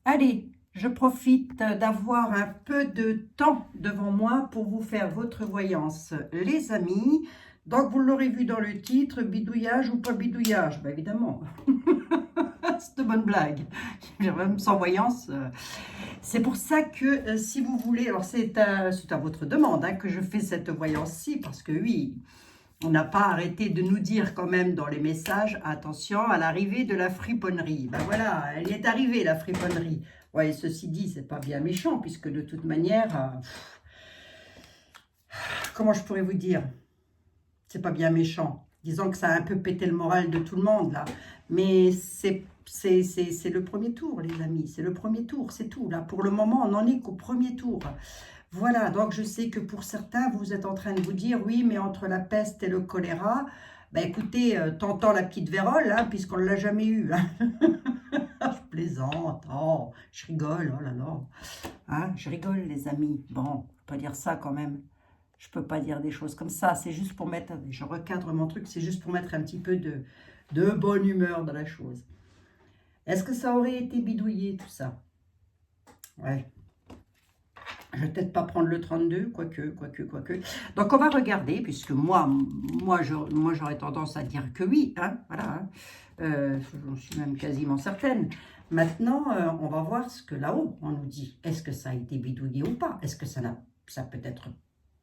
Allez, je profite d'avoir un peu de temps devant moi pour vous faire votre voyance, les amis. Donc, vous l'aurez vu dans le titre, bidouillage ou pas bidouillage? Ben, évidemment, c'est de bonne blague. Même sans voyance. C'est pour ça que si vous voulez, alors c'est à votre demande que je fais cette voyance-ci, parce que oui, on n'a pas arrêté de nous dire quand même dans les messages, attention à l'arrivée de la friponnerie. Ben voilà, elle y est arrivée la friponnerie. Ouais, ceci dit, c'est pas bien méchant, puisque de toute manière, comment je pourrais vous dire, c'est pas bien méchant. Disons que ça a un peu pété le moral de tout le monde là, mais c'est le premier tour, les amis, c'est le premier tour, c'est tout. Là, pour le moment, on n'en est qu'au premier tour. Voilà, donc je sais que pour certains, vous êtes en train de vous dire, oui, mais entre la peste et le choléra, ben écoutez, t'entends la petite vérole, hein, puisqu'on ne l'a jamais eu. Hein. Je plaisante, oh, je rigole, oh là là. Hein, je rigole, les amis. Bon, je ne peux pas dire ça quand même. Je ne peux pas dire des choses comme ça. C'est juste pour mettre, je recadre mon truc, c'est juste pour mettre un petit peu de bonne humeur dans la chose. Est-ce que ça aurait été bidouillé, tout ça? Ouais. Je vais peut-être pas prendre le 32, quoique. Donc, on va regarder, puisque moi j'aurais tendance à dire que oui, hein, voilà. Hein. J'en suis même quasiment certaine. Maintenant, on va voir ce que là-haut, on nous dit. Est-ce que ça a été bidouillé ou pas? Est-ce que ça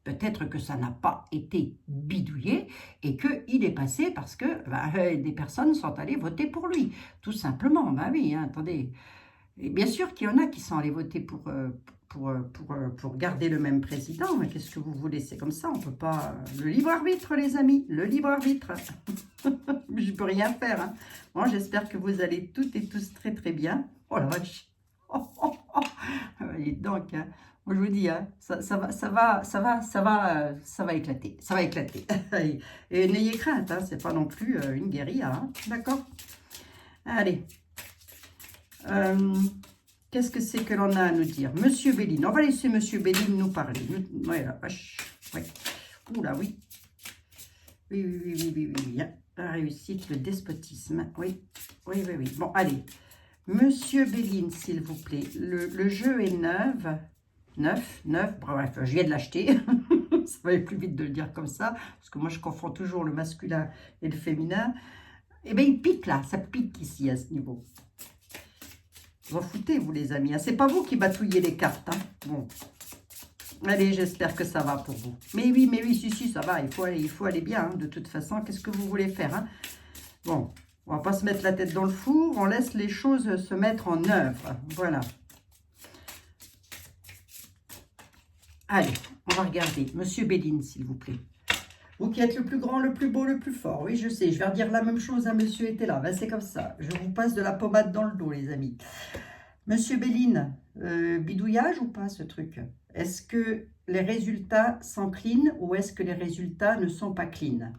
peut-être que ça n'a pas été bidouillé et qu'il est passé parce que des personnes sont allées voter pour lui. Tout simplement, bah oui, hein, attendez. Et bien sûr qu'il y en a qui sont allés voter pour garder le même président, mais qu'est-ce que vous voulez? C'est comme ça, on ne peut pas... Le libre arbitre, les amis, le libre arbitre. Je ne peux rien faire. Hein. Bon, j'espère que vous allez toutes et tous très très bien. Oh la vache. Oh, oh, oh. Et donc, hein, moi je vous dis, hein, ça va éclater. Ça va éclater. Et n'ayez crainte, hein, c'est pas non plus une guérilla. Hein, d'accord? Allez. Qu'est-ce que c'est que l'on a à nous dire? Monsieur Béline, on va laisser Monsieur Béline nous parler. Voilà, vache. Ouais. Oula, oui. Oui. Hein. La réussite, le despotisme. Oui. Bon, allez. Monsieur Béline, s'il vous plaît. Le jeu est neuf. Bref, je viens de l'acheter. Ça va aller plus vite de le dire comme ça. Parce que moi, je confonds toujours le masculin et le féminin. Eh bien, il pique là. Ça pique ici, à ce niveau. Vous en foutez, vous, les amis. Hein. C'est pas vous qui batouillez les cartes. Hein. Bon. Allez, j'espère que ça va pour vous. Mais oui, si, ça va. Il faut aller bien. Hein. De toute façon, qu'est-ce que vous voulez faire? Hein? Bon, on va pas se mettre la tête dans le four. On laisse les choses se mettre en œuvre. Voilà. Allez, on va regarder. Monsieur Béline, s'il vous plaît. Vous qui êtes le plus grand, le plus beau, le plus fort. Oui, je sais, je vais redire la même chose à Monsieur était là. Ben, c'est comme ça. Je vous passe de la pommade dans le dos, les amis. Monsieur Béline, bidouillage ou pas ce truc? Est-ce que les résultats sont clean ou est-ce que les résultats ne sont pas clean?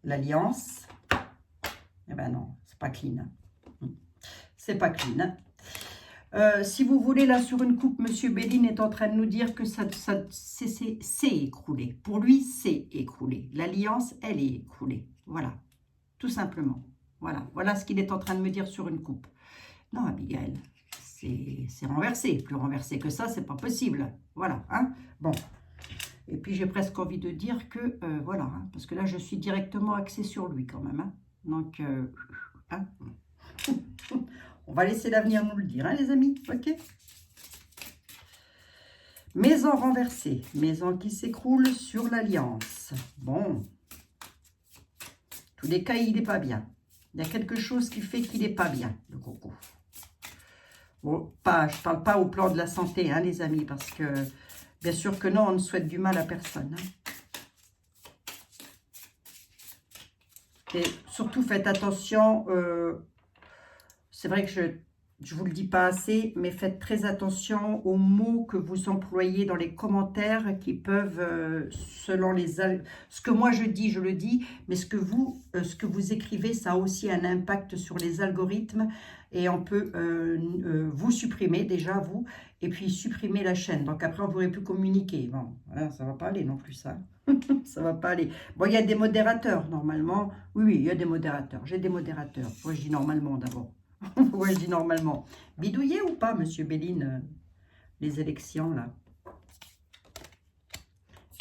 L'alliance, eh ben non, c'est pas clean. C'est pas clean. Si vous voulez, là, sur une coupe, Monsieur Béline est en train de nous dire que c'est écroulé. Pour lui, c'est écroulé. L'alliance, elle est écroulée. Voilà, tout simplement. Voilà ce qu'il est en train de me dire sur une coupe. Non, Abigail, c'est renversé. Plus renversé que ça, c'est pas possible. Voilà, hein. Bon. Et puis, j'ai presque envie de dire que, voilà, hein, parce que là, je suis directement axée sur lui quand même. Hein. Donc, hein. On va laisser l'avenir nous le dire, hein, les amis. Ok. Maison renversée. Maison qui s'écroule sur l'alliance. Bon. Tous les cas, il n'est pas bien. Il y a quelque chose qui fait qu'il n'est pas bien, le coco. Bon, je ne parle pas au plan de la santé, hein, les amis, parce que, bien sûr que non, on ne souhaite du mal à personne. Hein. Et surtout, faites attention... c'est vrai que je ne vous le dis pas assez, mais faites très attention aux mots que vous employez dans les commentaires qui peuvent, selon les... Ce que moi je dis, je le dis, mais ce que vous écrivez, ça a aussi un impact sur les algorithmes et on peut vous supprimer déjà, vous, et puis supprimer la chaîne. Donc après, on ne pourrait plus communiquer. Bon, voilà, ça ne va pas aller non plus, ça. Ça ne va pas aller. Bon, il y a des modérateurs, normalement. Oui, il y a des modérateurs. J'ai des modérateurs. Moi, je dis normalement d'abord. Ouais, je dis normalement. Bidouillé ou pas, monsieur Béline, les élections, là?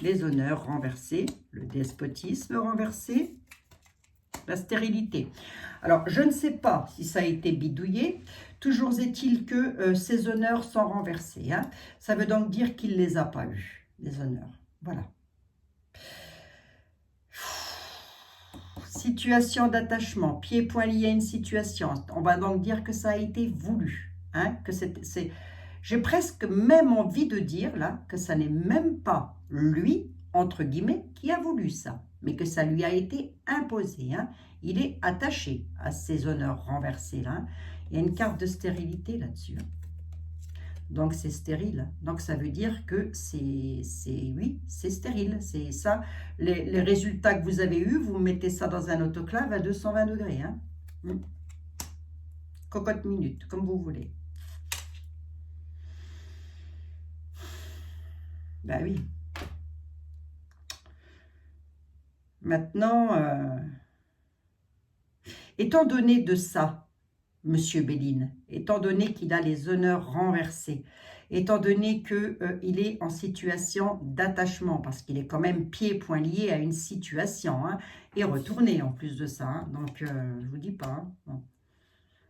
Les honneurs renversés, le despotisme renversé, la stérilité. Alors, je ne sais pas si ça a été bidouillé. Toujours est-il que ces honneurs sont renversés. Hein. Ça veut donc dire qu'il ne les a pas eus, les honneurs. Voilà. Situation d'attachement, pied et poing liés à une situation. On va donc dire que ça a été voulu. Hein, que j'ai presque même envie de dire là que ça n'est même pas lui, entre guillemets, qui a voulu ça, mais que ça lui a été imposé. Hein. Il est attaché à ces honneurs renversés là. Il y a une carte de stérilité là-dessus. Hein. Donc, c'est stérile. Donc, ça veut dire que oui, c'est stérile. C'est ça. Les résultats que vous avez eus, vous mettez ça dans un autoclave à 220 degrés. Hein. Cocotte minute, comme vous voulez. Ben oui. Maintenant, étant donné de ça, Monsieur Béline, étant donné qu'il a les honneurs renversés, étant donné qu'il est en situation d'attachement, parce qu'il est quand même pied et poing lié à une situation, hein, et retourné en plus de ça. Hein, donc, je ne vous dis pas. Hein, bon.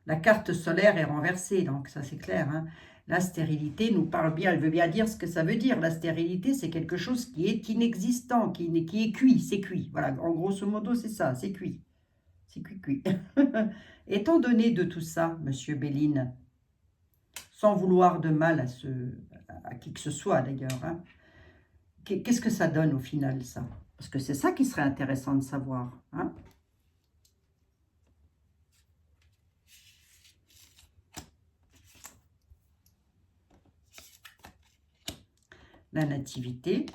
La carte solaire est renversée, donc ça c'est clair. Hein. La stérilité nous parle bien, elle veut bien dire ce que ça veut dire. La stérilité, c'est quelque chose qui est inexistant, qui est cuit, c'est cuit. Voilà, en grosso modo, c'est ça, c'est cuit. C'est cuit. Étant donné de tout ça, monsieur Béline, sans vouloir de mal à qui que ce soit d'ailleurs, hein, qu'est-ce que ça donne au final, ça? Parce que c'est ça qui serait intéressant de savoir. Hein. La nativité,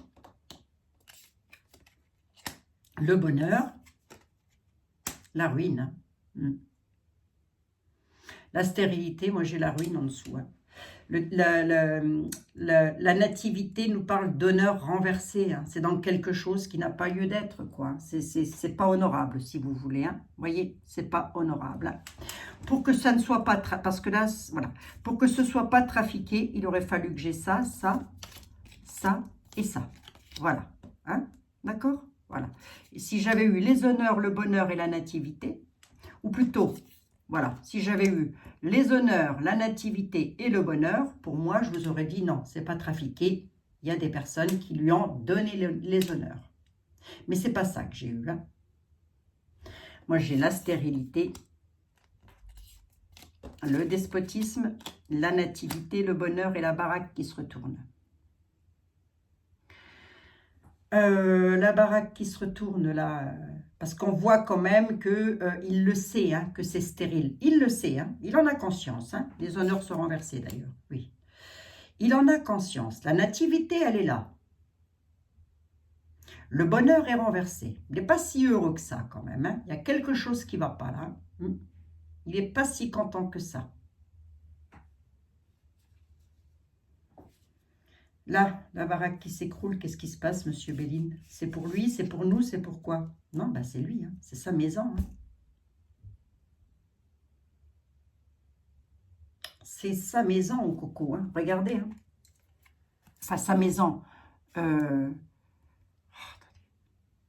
le bonheur, la ruine. La stérilité, moi j'ai la ruine en dessous. Hein. La nativité nous parle d'honneur renversé. Hein. C'est donc quelque chose qui n'a pas lieu d'être, quoi. C'est pas honorable, si vous voulez. Hein. Vous voyez, c'est pas honorable. Hein. Pour que ça ne soit pas... Parce que là, voilà. Pour que ce soit pas trafiqué, il aurait fallu que j'ai ça, ça, ça et ça. Voilà. Hein. D'accord? Voilà. Et si j'avais eu les honneurs, le bonheur et la nativité, ou plutôt, voilà, si j'avais eu les honneurs, la nativité et le bonheur, pour moi, je vous aurais dit non, c'est pas trafiqué. Il y a des personnes qui lui ont donné les honneurs. Mais c'est pas ça que j'ai eu là. Moi, j'ai la stérilité, le despotisme, la nativité, le bonheur et la baraque qui se retournent. La baraque qui se retourne là, parce qu'on voit quand même qu'il le sait, hein, que c'est stérile. Il le sait, hein, il en a conscience. Hein, les honneurs sont renversés d'ailleurs, oui. Il en a conscience. La nativité, elle est là. Le bonheur est renversé. Il n'est pas si heureux que ça quand même. Hein. Il y a quelque chose qui ne va pas là. Il n'est pas si content que ça. Là, la baraque qui s'écroule, qu'est-ce qui se passe, monsieur Béline? C'est pour lui, c'est pour nous, c'est pour quoi? Non, ben c'est lui, hein. C'est sa maison. Hein. C'est sa maison au coco, hein. Regardez. Hein. Enfin, sa maison. Oh,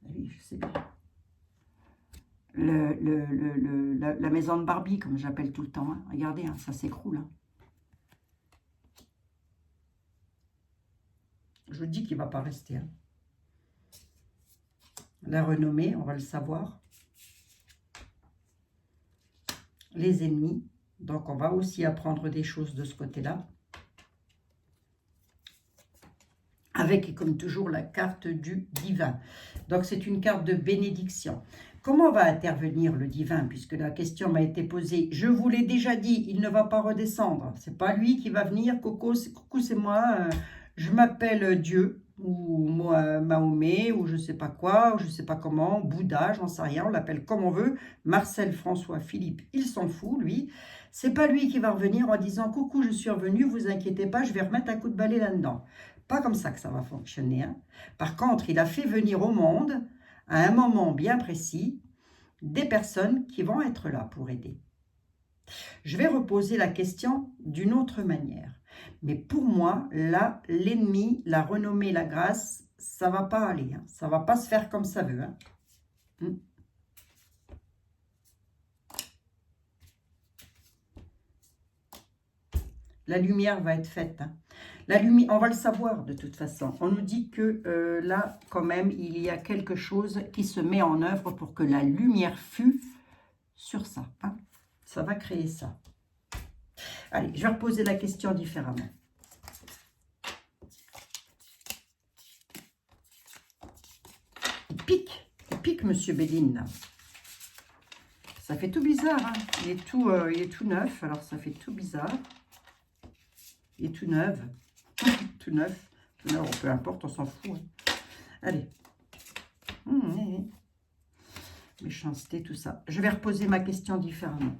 oui, je sais bien. La maison de Barbie, comme j'appelle tout le temps. Hein. Regardez, hein, ça s'écroule. Hein. Je vous dis qu'il ne va pas rester. Hein. La renommée, on va le savoir. Les ennemis. Donc, on va aussi apprendre des choses de ce côté-là. Avec, comme toujours, la carte du divin. Donc, c'est une carte de bénédiction. Comment va intervenir le divin? Puisque la question m'a été posée. Je vous l'ai déjà dit, il ne va pas redescendre. C'est pas lui qui va venir. Coucou, c'est moi. Je m'appelle Dieu, ou moi, Mahomet, ou je sais pas quoi, ou je sais pas comment, Bouddha, j'en sais rien, on l'appelle comme on veut. Marcel, François, Philippe, il s'en fout, lui. C'est pas lui qui va revenir en disant « Coucou, je suis revenu, vous inquiétez pas, je vais remettre un coup de balai là-dedans ». Pas comme ça que ça va fonctionner. Hein. Par contre, il a fait venir au monde, à un moment bien précis, des personnes qui vont être là pour aider. Je vais reposer la question d'une autre manière. Mais pour moi, là, l'ennemi, la renommée, la grâce, ça va pas aller. Hein. Ça va pas se faire comme ça veut. Hein. La lumière va être faite. Hein. La lumière, on va le savoir de toute façon. On nous dit que là, quand même, il y a quelque chose qui se met en œuvre pour que la lumière fût sur ça. Hein. Ça va créer ça. Allez, je vais reposer la question différemment. Il pique, Monsieur Béline, là. Ça fait tout bizarre, hein. Il est tout neuf, alors ça fait tout bizarre. Il est tout neuf. Tout neuf. Tout neuf, peu importe, on s'en fout. Hein. Allez. Méchanceté, tout ça. Je vais reposer ma question différemment.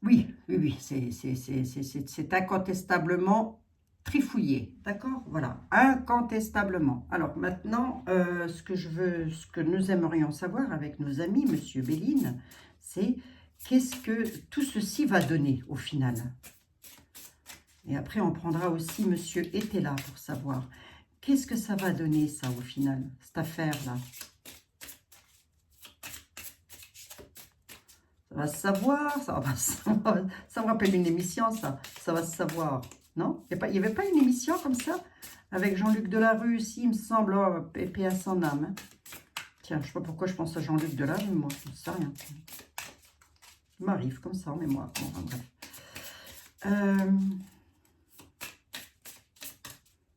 Oui, c'est incontestablement trifouillé, d'accord? Voilà, incontestablement. Alors maintenant, ce que nous aimerions savoir avec nos amis, Monsieur Béline, c'est qu'est-ce que tout ceci va donner au final? Et après, on prendra aussi Monsieur Etela pour savoir qu'est-ce que ça va donner, ça, au final, cette affaire-là. Ça va se savoir, ça me rappelle une émission, ça va se savoir, non? Il n'y avait pas une émission comme ça, avec Jean-Luc Delarue aussi, il me semble, oh, paix à son âme. Hein. Tiens, je ne sais pas pourquoi je pense à Jean-Luc Delarue, moi, je ne sais rien. Il m'arrive comme ça, mais moi, bon, bref.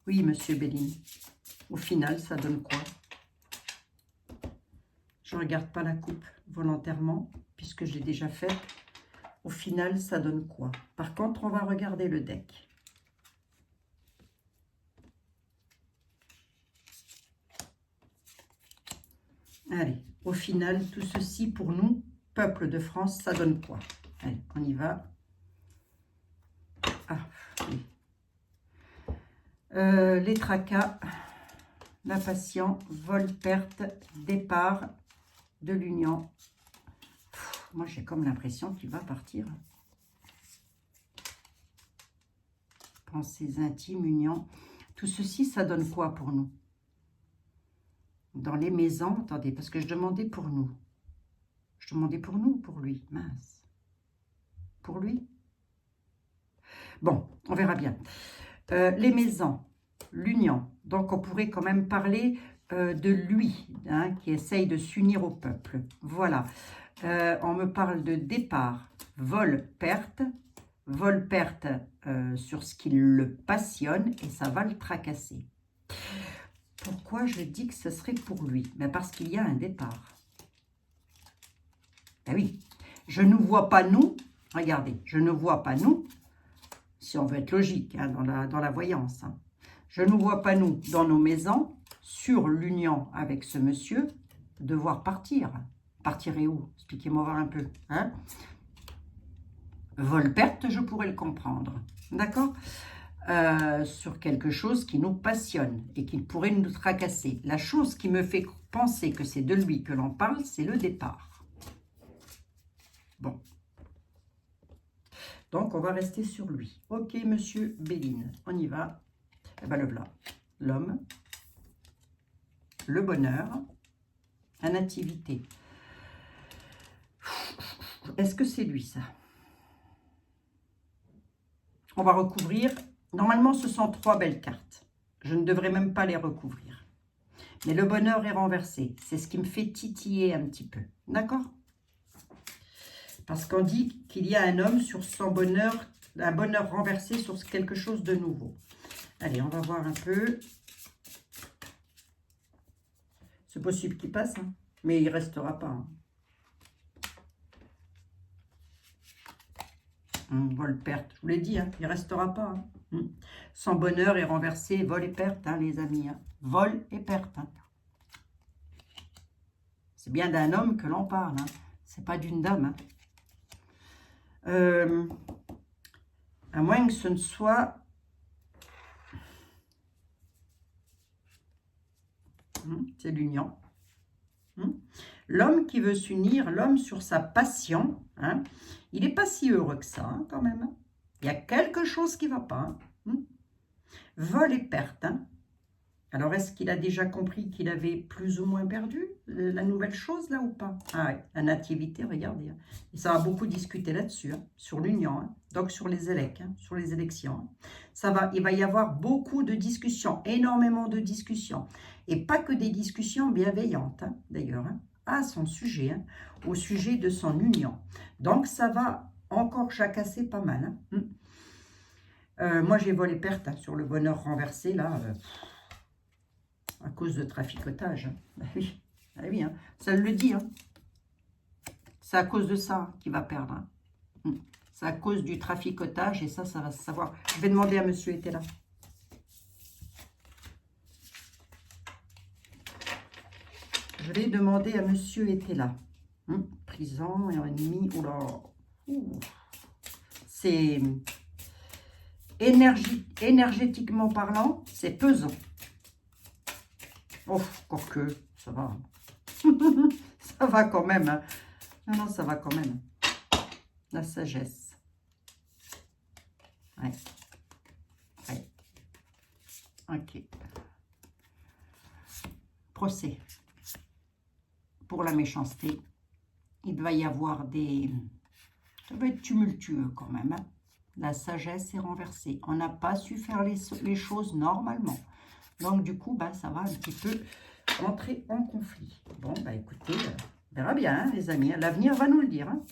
Oui, Monsieur Béline, au final, ça donne quoi? Je ne regarde pas la coupe volontairement, puisque je l'ai déjà faite. Au final, ça donne quoi? Par contre, on va regarder le deck. Allez, au final, tout ceci pour nous, peuple de France, ça donne quoi? Allez, on y va. Ah, oui. Les tracas, la passion, vol, perte, départ de l'union. Moi, j'ai comme l'impression qu'il va partir. Pensées intimes, union. Tout ceci, ça donne quoi pour nous? Dans les maisons, attendez, parce que je demandais pour nous. Je demandais pour nous ou pour lui? Mince. Pour lui? Bon, on verra bien. Les maisons, l'union. Donc, on pourrait quand même parler de lui, hein, qui essaye de s'unir au peuple. Voilà. On me parle de départ, vol, perte sur ce qui le passionne et ça va le tracasser. Pourquoi je dis que ce serait pour lui? Ben parce qu'il y a un départ. Ben oui, je ne vois pas nous, regardez, je ne vois pas nous, si on veut être logique hein, dans la voyance, hein, je ne vois pas nous dans nos maisons, sur l'union avec ce monsieur, devoir partir. Partirait où? Expliquez-moi voir un peu. Hein? Vol-perte, je pourrais le comprendre. D'accord? Sur quelque chose qui nous passionne et qui pourrait nous tracasser. La chose qui me fait penser que c'est de lui que l'on parle, c'est le départ. Bon. Donc, on va rester sur lui. Ok, Monsieur Béline, on y va. Eh ben, le voilà. L'homme, le bonheur, la nativité. Est-ce que c'est lui, ça? On va recouvrir. Normalement, ce sont 3 belles cartes. Je ne devrais même pas les recouvrir. Mais le bonheur est renversé. C'est ce qui me fait titiller un petit peu. D'accord? Parce qu'on dit qu'il y a un homme sur son bonheur, un bonheur renversé sur quelque chose de nouveau. Allez, on va voir un peu. C'est possible qu'il passe, hein, mais il ne restera pas. Hein. Vol-perte, je vous l'ai dit, hein, il ne restera pas. Hein. Son bonheur est renversé, vol et perte, hein, les amis. Hein. Vol et perte. Hein. C'est bien d'un homme que l'on parle, hein. C'est pas d'une dame. Hein. À moins que ce ne soit... C'est l'union. Hein. L'homme qui veut s'unir, l'homme sur sa passion, hein, il n'est pas si heureux que ça, hein, quand même. Hein. Il y a quelque chose qui ne va pas. Hein. Vol et perte. Hein. Alors, est-ce qu'il a déjà compris qu'il avait plus ou moins perdu la nouvelle chose, là, ou pas? Ah ouais, la nativité, regardez. Hein. Et ça va beaucoup discuter là-dessus, hein, sur l'union, hein, donc sur les hein, sur les élections. Hein. Il va y avoir beaucoup de discussions, énormément de discussions. Et pas que des discussions bienveillantes, hein, d'ailleurs, hein, à son sujet, hein, au sujet de son union. Donc, ça va encore jacasser pas mal. Hein. Moi, j'ai volé perte hein, sur le bonheur renversé, là. À cause de traficotage. Ben oui, ben oui hein. Ça le dit. Hein. C'est à cause de ça qu'il va perdre. Hein. C'est à cause du traficotage et ça va se savoir. Je vais demander à monsieur était là. Je vais demander à monsieur était là. Prison et ennemi. Oula. C'est énergétiquement parlant, c'est pesant. Oh, quoique, ça va. Ça va quand même. Hein. Non, non, ça va quand même. La sagesse. Ouais. Ouais. Ok. Procès. Pour la méchanceté. Il va y avoir des... Ça va être tumultueux quand même. Hein. La sagesse est renversée. On n'a pas su faire les choses normalement. Donc, du coup, bah, ça va un petit peu entrer en conflit. Bon, bah, écoutez, on verra bien, hein, les amis. L'avenir va nous le dire. Hein.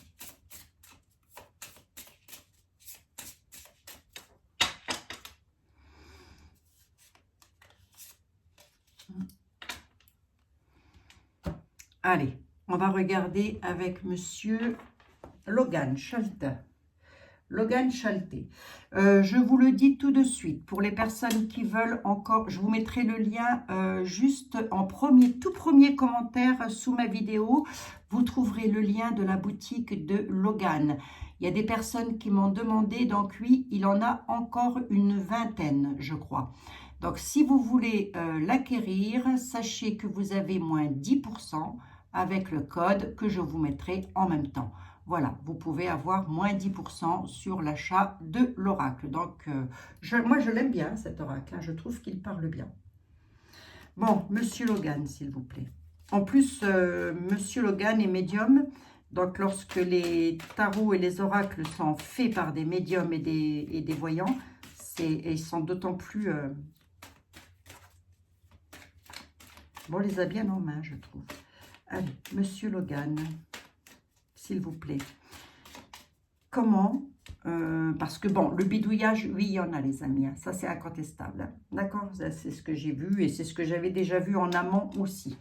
Allez, on va regarder avec monsieur Logan Schalte. Logan Schalte. Je vous le dis tout de suite, pour les personnes qui veulent encore, je vous mettrai le lien juste en tout premier commentaire sous ma vidéo. Vous trouverez le lien de la boutique de Logan. Il y a des personnes qui m'ont demandé, donc oui, il en a encore une vingtaine, je crois. Donc, si vous voulez l'acquérir, sachez que vous avez moins 10% avec le code que je vous mettrai en même temps. Voilà, vous pouvez avoir moins 10% sur l'achat de l'oracle. Donc, moi, je l'aime bien, cet oracle. Hein, je trouve qu'il parle bien. Bon, monsieur Logan, s'il vous plaît. En plus, monsieur Logan est médium. Donc, lorsque les tarots et les oracles sont faits par des médiums et des voyants, ils sont d'autant plus... Bon, on les a bien en main, je trouve. Allez, monsieur Logan, s'il vous plaît. Comment parce que, bon, le bidouillage, oui, il y en a, les amis. Hein, ça, c'est incontestable. Hein, d'accord? C'est ce que j'ai vu et c'est ce que j'avais déjà vu en amont aussi.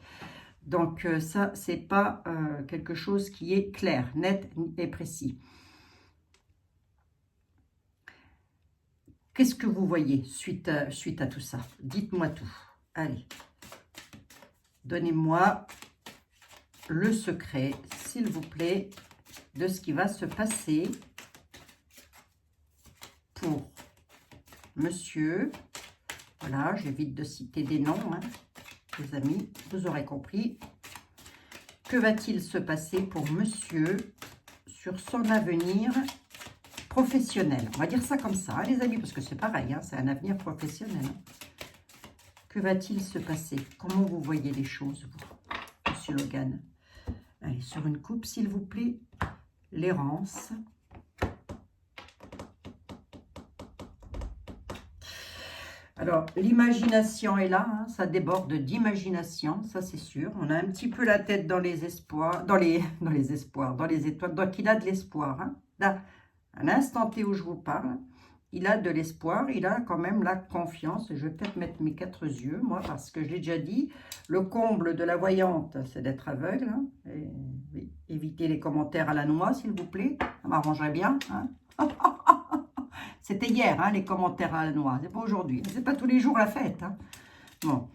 Donc, ça, c'est pas quelque chose qui est clair, net et précis. Qu'est-ce que vous voyez suite à tout ça? Dites-moi tout. Allez. Donnez-moi le secret, s'il vous plaît, de ce qui va se passer pour monsieur. Voilà, j'évite de citer des noms, hein, les amis, vous aurez compris. Que va-t-il se passer pour monsieur sur son avenir professionnel? On va dire ça comme ça, hein, les amis, parce que c'est pareil, hein, c'est un avenir professionnel. Hein. Que va-t-il se passer? Comment vous voyez les choses, vous, monsieur Logan? Allez, sur une coupe, s'il vous plaît. L'errance. Alors, l'imagination est là, hein, ça déborde d'imagination, ça c'est sûr. On a un petit peu la tête dans les espoirs, dans les étoiles. Donc, il a de l'espoir. Hein. Là, à l'instant T où je vous parle, il a de l'espoir, il a quand même la confiance. Je vais peut-être mettre mes 4 yeux, moi, parce que je l'ai déjà dit, le comble de la voyante, c'est d'être aveugle. Hein, et, oui, évitez les commentaires à la noix, s'il vous plaît, ça m'arrangerait bien. Hein. C'était hier, hein, les commentaires à la noix, c'est pas aujourd'hui, c'est pas tous les jours la fête. Hein. Bon.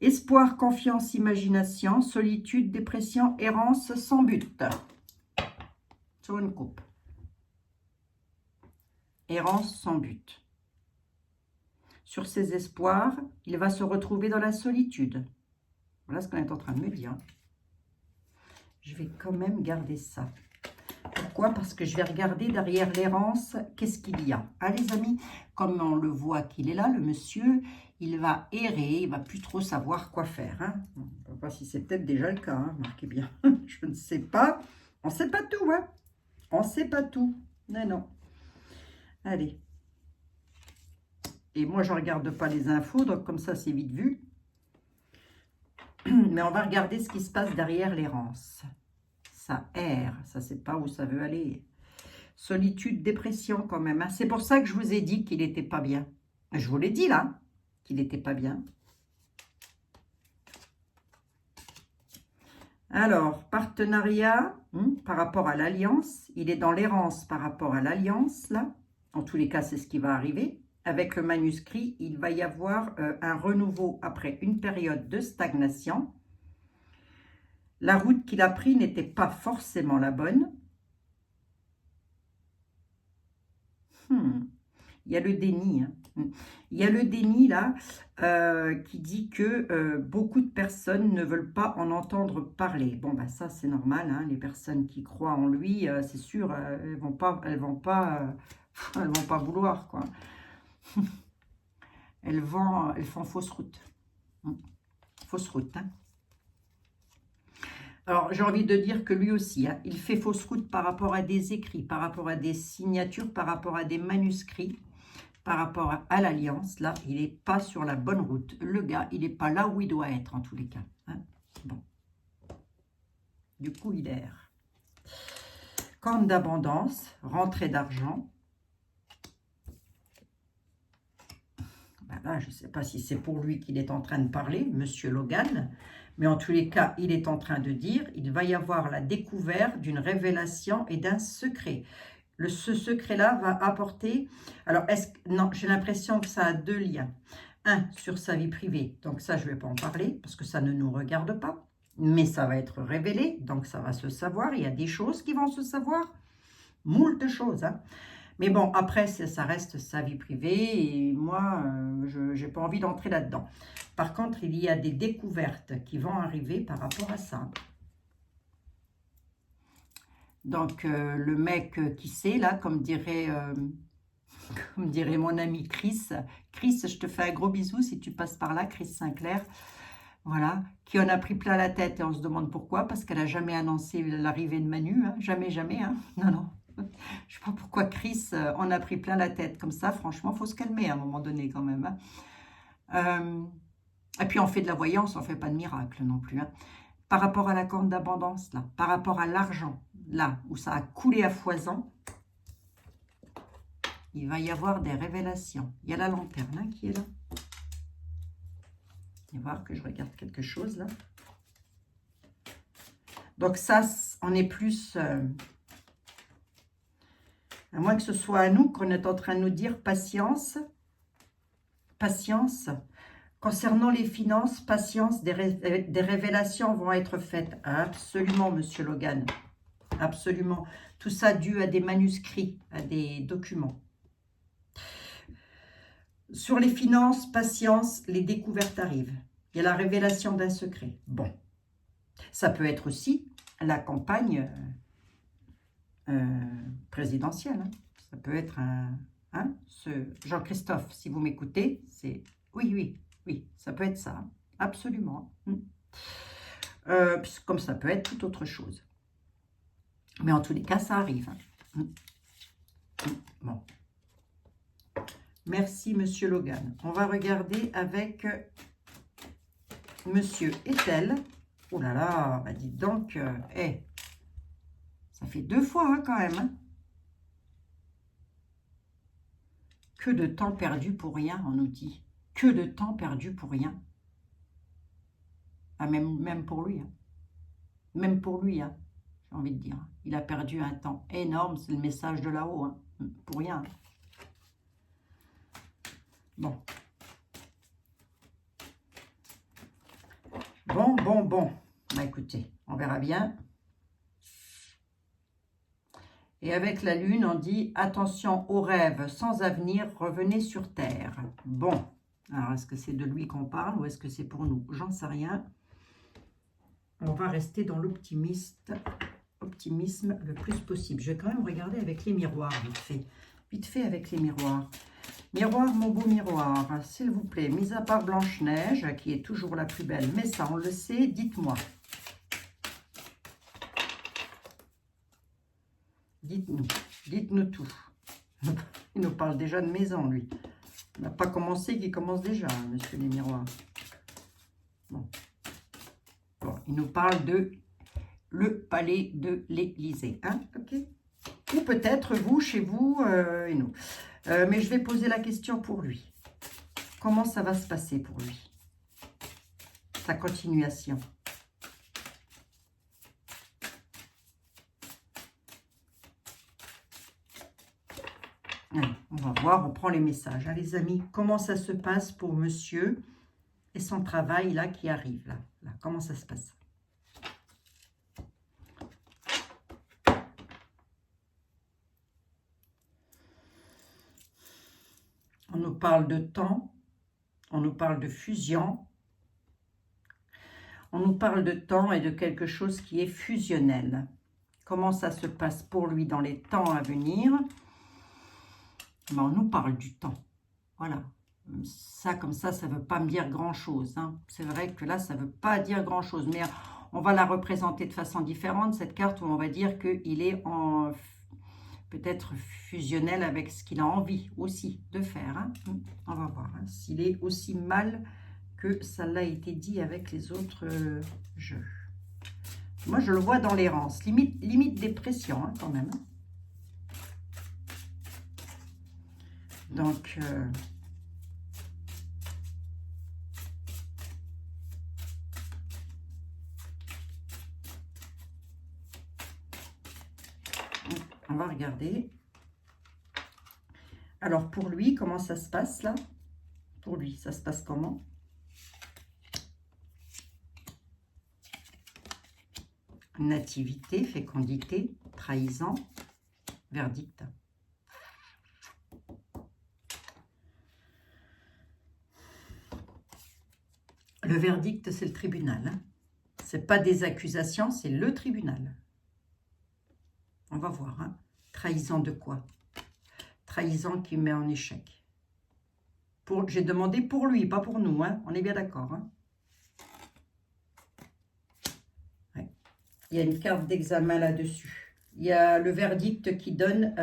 Espoir, confiance, imagination, solitude, dépression, errance sans but. Sur une coupe. Errance sans but. Sur ses espoirs, il va se retrouver dans la solitude. Voilà ce qu'on est en train de me dire. je vais quand même garder ça. Pourquoi? Parce que je vais regarder derrière l'errance, qu'est-ce qu'il y a. Ah les amis, comme on le voit qu'il est là, le monsieur, il va errer, il va plus trop savoir quoi faire. Hein. On ne sait pas si c'est peut-être déjà le cas, hein, marquez bien. Je ne sais pas. On ne sait pas tout, hein. On ne sait pas tout. Non, non. Allez. Et moi, je ne regarde pas les infos, donc comme ça, c'est vite vu. Mais on va regarder ce qui se passe derrière l'errance. Ça erre, ça ne sait pas où ça veut aller. Solitude, dépression quand même. Hein. C'est pour ça que je vous ai dit qu'il n'était pas bien. Je vous l'ai dit là, qu'il n'était pas bien. Alors, partenariat par rapport à l'alliance. Il est dans l'errance par rapport à l'alliance là. En tous les cas, c'est ce qui va arriver. Avec le manuscrit, il va y avoir un renouveau après une période de stagnation. La route qu'il a prise n'était pas forcément la bonne. Il y a le déni. Hein. Il y a le déni là qui dit que beaucoup de personnes ne veulent pas en entendre parler. Bon, bah ça c'est normal. Hein. Les personnes qui croient en lui, c'est sûr, elles vont pas vouloir quoi. Elles font fausse route. Fausse route. Hein. Alors, j'ai envie de dire que lui aussi, hein, il fait fausse route par rapport à des écrits, par rapport à des signatures, par rapport à des manuscrits, par rapport à l'alliance. Là, il n'est pas sur la bonne route. Le gars, il n'est pas là où il doit être, en tous les cas. Hein. Bon. Du coup, il erre. Corne d'abondance, rentrée d'argent. Ben là, je ne sais pas si c'est pour lui qu'il est en train de parler, Monsieur Logan. Mais en tous les cas, il est en train de dire, il va y avoir la découverte d'une révélation et d'un secret. Ce secret-là va apporter... Alors, non, j'ai l'impression que ça a deux liens. Un, sur sa vie privée. Donc ça, je ne vais pas en parler parce que ça ne nous regarde pas. Mais ça va être révélé, donc ça va se savoir. Il y a des choses qui vont se savoir. Moult choses, hein. Mais bon, après, ça reste sa vie privée et moi, je n'ai pas envie d'entrer là-dedans. Par contre, il y a des découvertes qui vont arriver par rapport à ça. Donc, le mec qui sait, là, comme dirait mon ami Chris. Chris, je te fais un gros bisou si tu passes par là, Chris Sinclair. Voilà, qui en a pris plein la tête et on se demande pourquoi, parce qu'elle n'a jamais annoncé l'arrivée de Manu. Hein. Jamais, jamais. Hein. Non, non. Je ne sais pas pourquoi Chris en a pris plein la tête comme ça. Franchement, il faut se calmer à un moment donné quand même. Hein. Et puis, on fait de la voyance, on ne fait pas de miracle non plus. Hein. Par rapport à la corne d'abondance, là, par rapport à l'argent, là, où ça a coulé à foison, il va y avoir des révélations. Il y a la lanterne hein, qui est là. Vous allez voir que je regarde quelque chose, là. Donc ça, on est plus... à moins que ce soit à nous qu'on est en train de nous dire patience. Patience. Concernant les finances, patience, des révélations vont être faites. Absolument, Monsieur Logan. Absolument. Tout ça dû à des manuscrits, à des documents. Sur les finances, patience, les découvertes arrivent. Il y a la révélation d'un secret. Bon. Ça peut être aussi la campagne présidentielle. Hein. Ça peut être un... Hein, Jean-Christophe, si vous m'écoutez, c'est... Oui, oui. Oui, ça peut être ça, hein. Absolument. Comme ça peut être toute autre chose. Mais en tous les cas, ça arrive. Hein. Bon. Merci, Monsieur Logan. On va regarder avec Monsieur Ethel. Oh là là, bah dites donc, ça fait 2 fois hein, quand même. Hein. Que de temps perdu pour rien, on nous dit. Que de temps perdu pour rien. Ah, même pour lui. Hein. Même pour lui, hein, j'ai envie de dire. Il a perdu un temps énorme. C'est le message de là-haut. Hein. Pour rien. Bon. Bon. Bah, écoutez, on verra bien. Et avec la lune, on dit « Attention aux rêves sans avenir, revenez sur terre ». Bon. Alors, est-ce que c'est de lui qu'on parle ou est-ce que c'est pour nous? J'en sais rien. On va rester dans l'optimisme le plus possible. Je vais quand même regarder avec les miroirs, vite fait. Vite fait avec les miroirs. Miroir, mon beau miroir, s'il vous plaît, mis à part Blanche-Neige, qui est toujours la plus belle, mais ça, on le sait, dites-moi. Dites-nous tout. Il nous parle déjà de maison, lui. Il n'a pas commencé, qu'il commence déjà, hein, monsieur les miroirs. Bon. Bon, il nous parle de le palais de l'Élysée, hein, ok. Ou peut-être vous, chez vous, et nous. Mais je vais poser la question pour lui. Comment ça va se passer pour lui? Sa continuation. Allez, on va voir, on prend les messages. Hein, les amis, comment ça se passe pour monsieur et son travail là qui arrive là, comment ça se passe? On nous parle de temps, on nous parle de fusion, on nous parle de temps et de quelque chose qui est fusionnel. Comment ça se passe pour lui dans les temps à venir? Ben, on nous parle du temps, voilà. Ça, comme ça ne veut pas me dire grand-chose. Hein. C'est vrai que là, ça ne veut pas dire grand-chose, mais on va la représenter de façon différente, cette carte, où on va dire qu'il est en peut-être fusionnel avec ce qu'il a envie aussi de faire. Hein. On va voir hein, s'il est aussi mal que ça l'a été dit avec les autres jeux. Moi, je le vois dans l'errance, limite dépression hein, quand même. Donc, on va regarder. Alors, pour lui, comment ça se passe là? Pour lui, ça se passe comment? Nativité, fécondité, trahison, verdict. Le verdict, c'est le tribunal. Hein. Ce n'est pas des accusations, c'est le tribunal. On va voir. Hein. Trahison de quoi? Trahison qui met en échec. J'ai demandé pour lui, pas pour nous. Hein. On est bien d'accord. Hein. Ouais. Il y a une carte d'examen là-dessus. Il y a le verdict qui donne,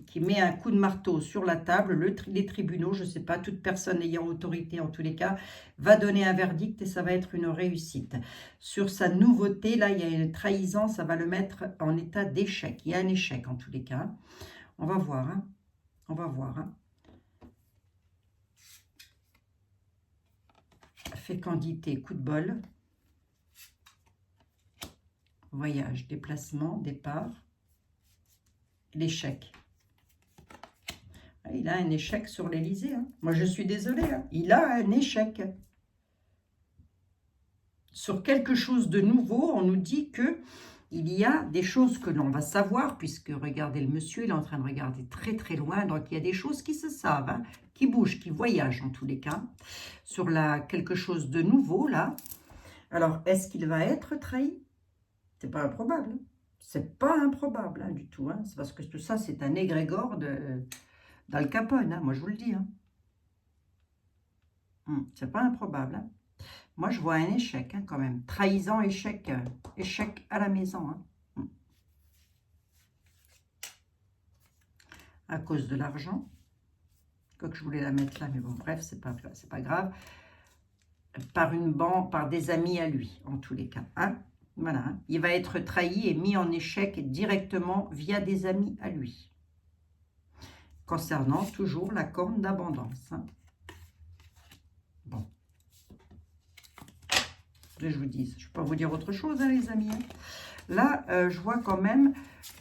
qui met un coup de marteau sur la table. Les tribunaux, je ne sais pas, toute personne ayant autorité en tous les cas, va donner un verdict et ça va être une réussite. Sur sa nouveauté, là, il y a une trahison, ça va le mettre en état d'échec. Il y a un échec en tous les cas. On va voir. Hein. On va voir. Hein. Fécondité, coup de bol. Voyage, déplacement, départ, l'échec. Il a un échec sur l'Élysée. Hein. Moi, je suis désolée. Hein. Il a un échec. Sur quelque chose de nouveau, on nous dit que il y a des choses que l'on va savoir, puisque regardez le monsieur, il est en train de regarder très très loin, donc il y a des choses qui se savent, hein, qui bougent, qui voyagent en tous les cas, sur quelque chose de nouveau là. Alors, est-ce qu'il va être trahi? C'est pas improbable. Hein. C'est pas improbable hein, du tout. Hein. C'est parce que tout ça, c'est un égrégore d'Al Capone. Hein. Moi, je vous le dis. Hein. C'est pas improbable. Hein. Moi, je vois un échec hein, quand même. Trahison, échec. Échec à la maison. Hein. À cause de l'argent. Quoique je voulais la mettre là, mais bon, bref, c'est pas grave. Par des amis à lui, en tous les cas. Hein. Voilà, hein. Il va être trahi et mis en échec directement via des amis à lui. Concernant toujours la corne d'abondance. Hein. Bon. Je vous dis, je ne peux pas vous dire autre chose, hein, les amis. Hein. Là, je vois quand même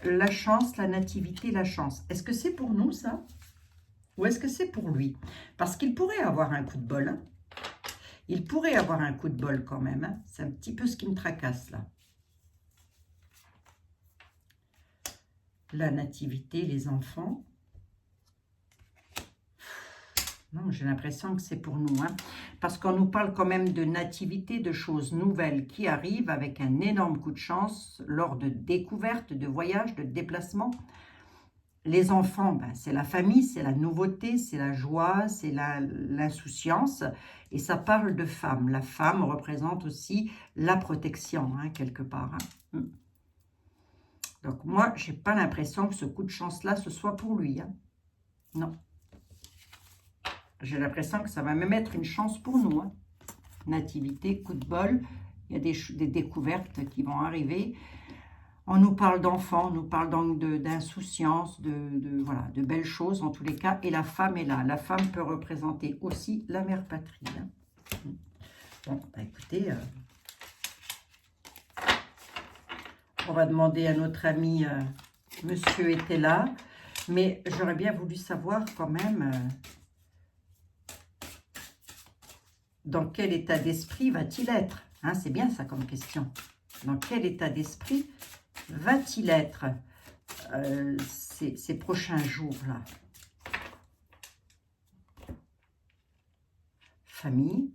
la chance, la nativité, la chance. Est-ce que c'est pour nous, ça? Ou est-ce que c'est pour lui? Parce qu'il pourrait avoir un coup de bol, hein. Il pourrait avoir un coup de bol quand même. Hein. C'est un petit peu ce qui me tracasse là. La nativité, les enfants. Non, j'ai l'impression que c'est pour nous, hein, parce qu'on nous parle quand même de nativité, de choses nouvelles qui arrivent avec un énorme coup de chance lors de découvertes, de voyages, de déplacements. Les enfants, ben, c'est la famille, c'est la nouveauté, c'est la joie, c'est l'insouciance. Et ça parle de femme. La femme représente aussi la protection, hein, quelque part. Hein. Donc moi, je n'ai pas l'impression que ce coup de chance-là, ce soit pour lui. Hein. Non. J'ai l'impression que ça va même être une chance pour nous. Hein. Nativité, coup de bol, il y a des découvertes qui vont arriver. On nous parle d'enfants, on nous parle donc d'insouciance, voilà, de belles choses en tous les cas. Et la femme est là. La femme peut représenter aussi la mère patrie. Hein. Bon, bah écoutez, on va demander à notre ami Monsieur était là. Mais j'aurais bien voulu savoir quand même... dans quel état d'esprit va-t-il être? Hein, c'est bien ça comme question. Dans quel état d'esprit va-t-il être ces prochains jours-là? Famille.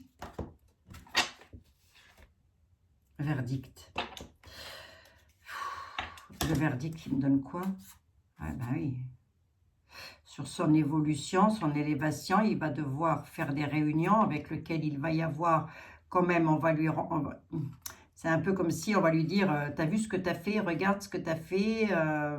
Verdict. Le verdict, il me donne quoi? Ah ben oui. Sur son évolution, son élévation, il va devoir faire des réunions avec lesquelles il va y avoir quand même, c'est un peu comme si on va lui dire, t'as vu ce que t'as fait, regarde ce que t'as fait,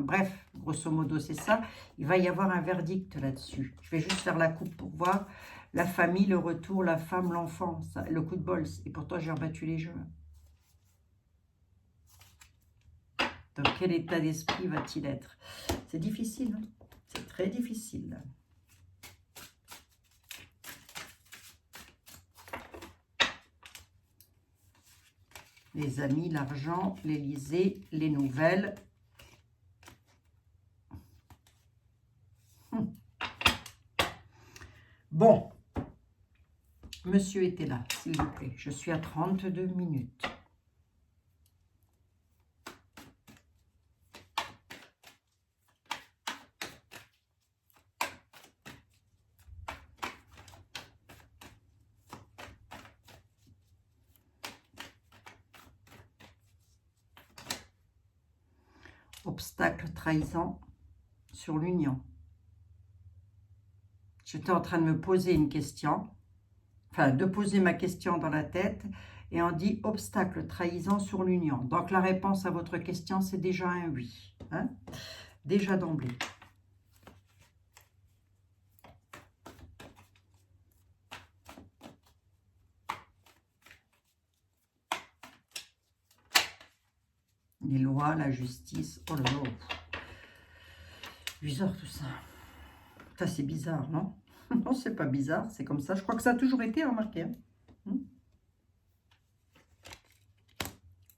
bref, grosso modo c'est ça. Il va y avoir un verdict là-dessus. Je vais juste faire la coupe pour voir. La famille, le retour, la femme, l'enfant, le coup de bol. Et pourtant j'ai rebattu les jeux. Dans quel état d'esprit va-t-il être? C'est difficile, hein. C'est très difficile. Les amis, l'argent, l'Élysée, les nouvelles. Bon. Monsieur était là, s'il vous plaît. Je suis à 32 minutes. Obstacle, trahison sur l'union. J'étais en train de me poser une question, enfin de poser ma question dans la tête, et on dit obstacle, trahison sur l'union. Donc la réponse à votre question, c'est déjà un oui. Hein? Déjà d'emblée. Les lois, la justice, oh là là. Bizarre tout ça. Ça c'est bizarre, non? Non, c'est pas bizarre, c'est comme ça. Je crois que ça a toujours été remarqué. Hein.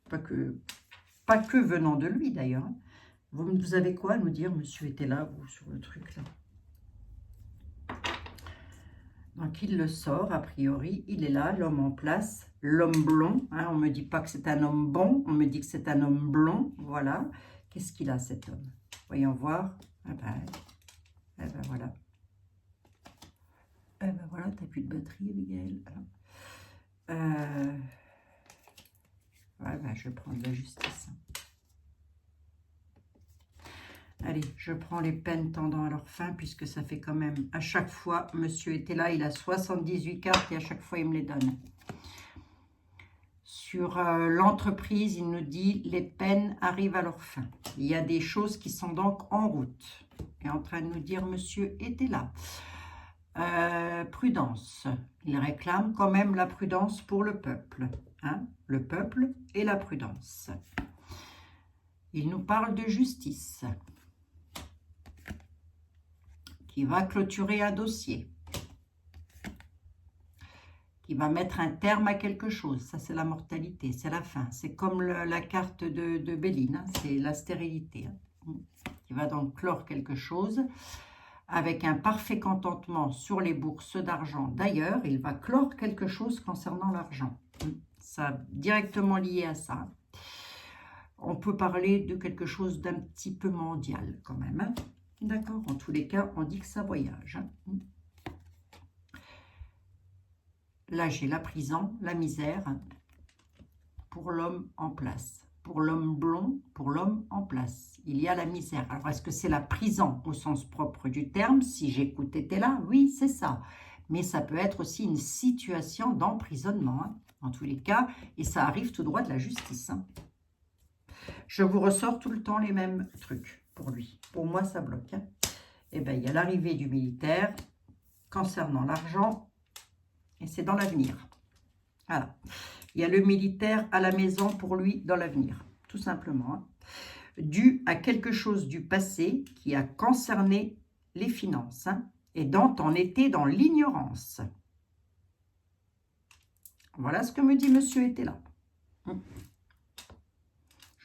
Pas que venant de lui d'ailleurs. Hein. Vous avez quoi à nous dire, monsieur était là, vous, sur le truc là? Donc il le sort, a priori, il est là, l'homme en place, l'homme blond. Hein, on ne me dit pas que c'est un homme bon, on me dit que c'est un homme blond, voilà. Qu'est-ce qu'il a cet homme? Voyons voir. Ah ben, eh ben voilà. Eh ben voilà, t'as plus de batterie, Abigail. Ouais, ben, je vais prendre la justice. Allez, je prends les peines tendant à leur fin, puisque ça fait quand même, à chaque fois, monsieur était là, il a 78 cartes et à chaque fois, il me les donne. Sur l'entreprise, il nous dit, les peines arrivent à leur fin. Il y a des choses qui sont donc en route. Il est en train de nous dire, monsieur était là. Prudence. Il réclame quand même la prudence pour le peuple. Hein? Le peuple et la prudence. Il nous parle de justice. Qui va clôturer un dossier, qui va mettre un terme à quelque chose. Ça, c'est la mortalité, c'est la fin. C'est comme la carte de Béline, hein, c'est la stérilité. Hein, qui va donc clore quelque chose avec un parfait contentement sur les bourses d'argent. D'ailleurs, il va clore quelque chose concernant l'argent. Ça directement lié à ça. On peut parler de quelque chose d'un petit peu mondial quand même. Hein. D'accord, en tous les cas, on dit que ça voyage. Hein. là j'ai la prison, la misère, pour l'homme en place. Pour l'homme blond, pour l'homme en place. Il y a la misère. Alors, est-ce que c'est la prison au sens propre du terme? Si j'écoutais là, oui, c'est ça. Mais ça peut être aussi une situation d'emprisonnement, hein, en tous les cas, et ça arrive tout droit de la justice. Hein. Je vous ressors tout le temps les mêmes trucs pour lui. Pour moi, ça bloque. Hein. Eh bien, il y a l'arrivée du militaire concernant l'argent, et c'est dans l'avenir. Voilà. Il y a le militaire à la maison pour lui dans l'avenir, tout simplement. Hein. Dû à quelque chose du passé qui a concerné les finances, hein, et dont on était dans l'ignorance. Voilà ce que me dit monsieur était là. Je